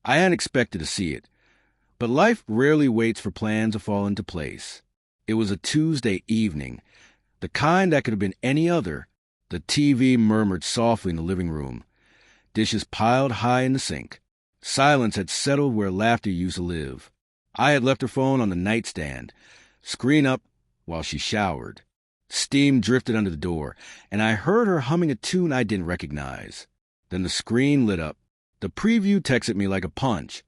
I hadn't expected to see it, but life rarely waits for plans to fall into place. It was a Tuesday evening, the kind that could have been any other. The TV murmured softly in the living room. Dishes piled high in the sink. Silence had settled where laughter used to live. I had left her phone on the nightstand, screen up while she showered. Steam drifted under the door, and I heard her humming a tune I didn't recognize. Then the screen lit up. The preview texted me like a punch.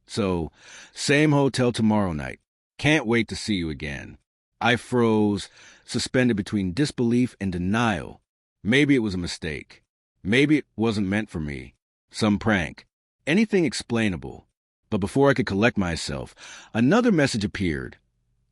So, same hotel tomorrow night. Can't wait to see you again. I froze, suspended between disbelief and denial. Maybe it was a mistake. Maybe it wasn't meant for me. Some prank. Anything explainable. But before I could collect myself, another message appeared.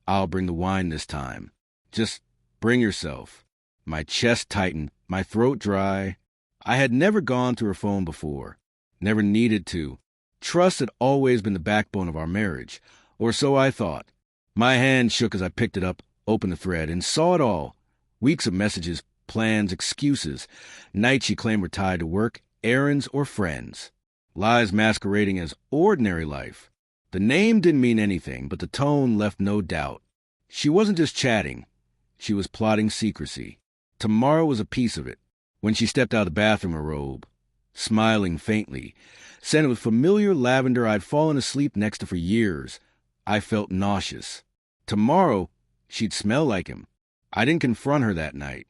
I'll bring the wine this time. Just bring yourself. My chest tightened, my throat dry. I had never gone to her phone before. Never needed to. Trust had always been the backbone of our marriage, or so I thought. My hand shook as I picked it up, opened the thread, and saw it all. Weeks of messages, plans, excuses. Nights she claimed were tied to work, errands, or friends. Lies masquerading as ordinary life. The name didn't mean anything, but the tone left no doubt. She wasn't just chatting. She was plotting secrecy. Tomorrow was a piece of it. When she stepped out of the bathroom, her robe, smiling faintly, scented with familiar lavender I'd fallen asleep next to for years, I felt nauseous. Tomorrow, she'd smell like him. I didn't confront her that night.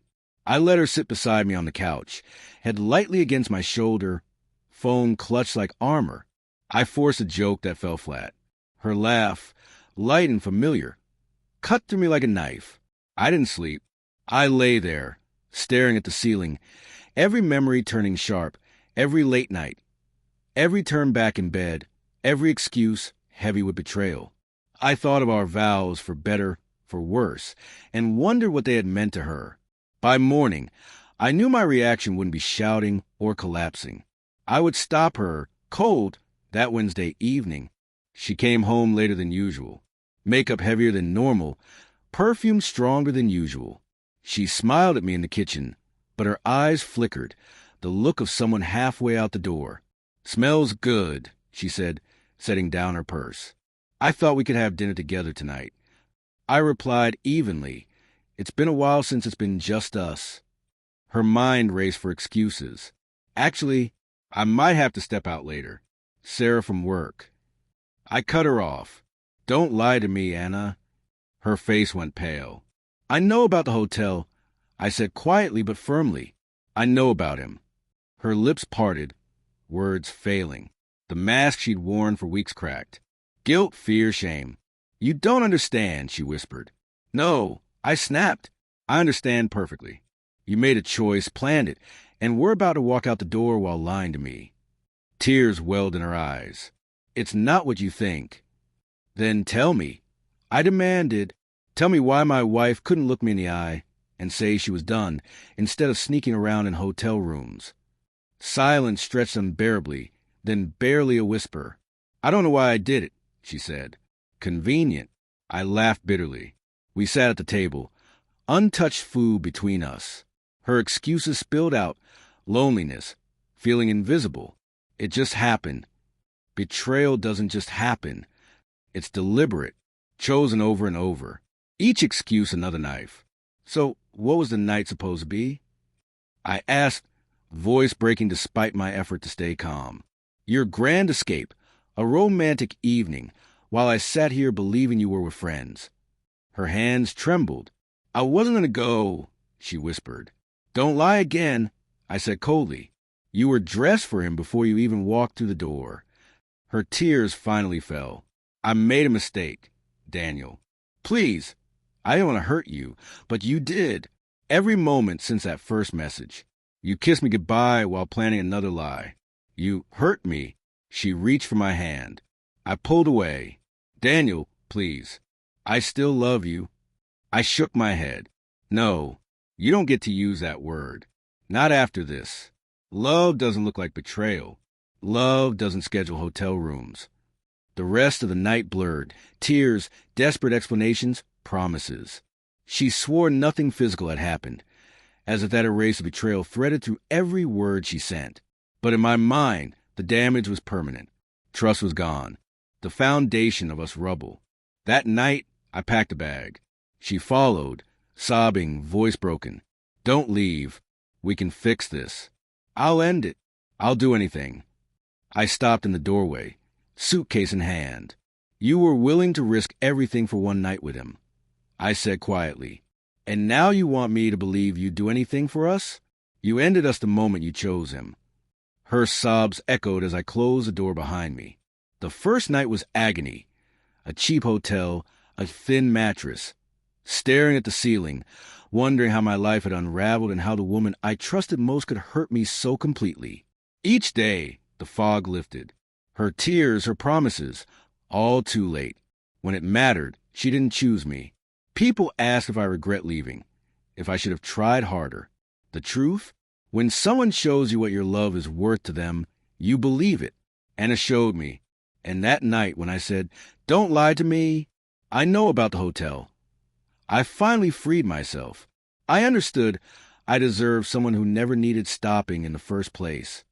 I let her sit beside me on the couch, head lightly against my shoulder, phone clutched like armor. I forced a joke that fell flat. Her laugh, light and familiar, cut through me like a knife. I didn't sleep. I lay there, staring at the ceiling, every memory turning sharp, every late night, every turn back in bed, every excuse heavy with betrayal. I thought of our vows for better, for worse, and wondered what they had meant to her. By morning, I knew my reaction wouldn't be shouting or collapsing. I would stop her, cold, that Wednesday evening. She came home later than usual, makeup heavier than normal, perfume stronger than usual. She smiled at me in the kitchen, but her eyes flickered, the look of someone halfway out the door. "Smells good," she said, setting down her purse. "I thought we could have dinner together tonight." I replied evenly, "It's been a while since it's been just us." Her mind raced for excuses. "Actually, I might have to step out later. Sarah from work." I cut her off. "Don't lie to me, Anna." Her face went pale. "I know about the hotel," I said quietly but firmly. "I know about him." Her lips parted, words failing. The mask she'd worn for weeks cracked. "Guilt, fear, shame. You don't understand," she whispered. "No," I snapped. "I understand perfectly. You made a choice, planned it, and we're about to walk out the door while lying to me." Tears welled in her eyes. "It's not what you think." "Then tell me," I demanded. "Tell me why my wife couldn't look me in the eye and say she was done, instead of sneaking around in hotel rooms." Silence stretched unbearably, then barely a whisper. "I don't know why I did it," she said. "Convenient." I laughed bitterly. We sat at the table, untouched food between us. Her excuses spilled out, loneliness, feeling invisible. It just happened. Betrayal doesn't just happen. It's deliberate, chosen over and over. Each excuse another knife. "So, what was the night supposed to be?" I asked, voice breaking despite my effort to stay calm. "Your grand escape, a romantic evening, while I sat here believing you were with friends." Her hands trembled. "I wasn't going to go," she whispered. "Don't lie again," I said coldly. "You were dressed for him before you even walked through the door." Her tears finally fell. "I made a mistake, Daniel. Please, I don't want to hurt you, but you did. Every moment since that first message. You kissed me goodbye while planning another lie. You hurt me." She reached for my hand. I pulled away. "Daniel, please. I still love you." I shook my head. "No, you don't get to use that word. Not after this. Love doesn't look like betrayal. Love doesn't schedule hotel rooms." The rest of the night blurred. Tears, desperate explanations, promises. She swore nothing physical had happened, as if that erased the betrayal threaded through every word she sent. But in my mind, the damage was permanent. Trust was gone. The foundation of us rubble. That night, I packed a bag. She followed, sobbing, voice broken. Don't leave. We can fix this. I'll end it. I'll do anything. I stopped in the doorway, suitcase in hand. You were willing to risk everything for one night with him. I said quietly, and now you want me to believe you'd do anything for us? You ended us the moment you chose him. Her sobs echoed as I closed the door behind me. The first night was agony. A cheap hotel, a thin mattress, staring at the ceiling, wondering how my life had unraveled and how the woman I trusted most could hurt me so completely. Each day, the fog lifted. Her tears, her promises, all too late. When it mattered, she didn't choose me. People asked if I regret leaving, if I should have tried harder. The truth? When someone shows you what your love is worth to them, you believe it. Anna showed me. And that night when I said, "Don't lie to me," I know about the hotel. I finally freed myself. I understood I deserved someone who never needed stopping in the first place.